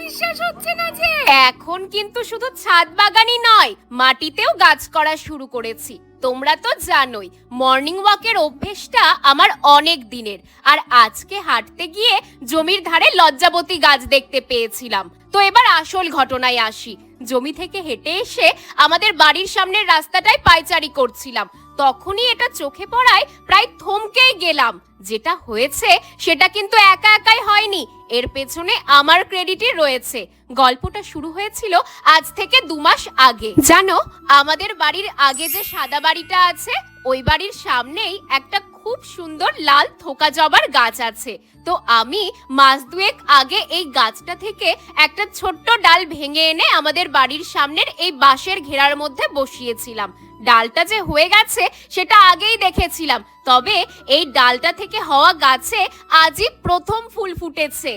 বিশ্বাস হচ্ছে না যে এখন কিন্তু শুধু ছাদ বাগানই নয়, মাটিতেও গাছ করা শুরু করেছি। তোমরা তো জানোই মর্নিং ওয়াকের অভ্যেসটা আমার অনেক দিনের, আর আজকে হাঁটতে গিয়ে জমির ধারে লজ্জাবতী গাছ দেখতে পেয়েছিলাম। তো এবার আসল ঘটনায় আসি। জমি থেকে হেঁটে এসে আমাদের বাড়ির সামনের রাস্তাটায় পায়চারি করছিলাম, তখনই এটা চোখে পড়ায় প্রায় থমকেই গেলাম। যেটা হয়েছে সেটা কিন্তু একা একাই হয়নি, এর পেছনে আমার ক্রেডিটই রয়েছে। গল্পটা শুরু হয়েছিল আজ থেকে 2 মাস আগে। জানো, আমাদের বাড়ির আগে যে সাদা বাড়িটা আছে, ওই বাড়ির সামনেই একটা খুব সুন্দর লাল থোকা জবার গাছ আছে। তো আমি মাস 2 আগে এই গাছটা থেকে একটা ছোট্ট ডাল ভেঙে এনে আমাদের বাড়ির সামনের এই বাঁশের ঘেরার মধ্যে বসিয়েছিলাম। ডালটা যে হয়ে গেছে সেটা আগেই দেখেছিলাম, তবে এই ডালটা থেকে হওয়া গাছে আজই প্রথম ফুল ফুটেছে।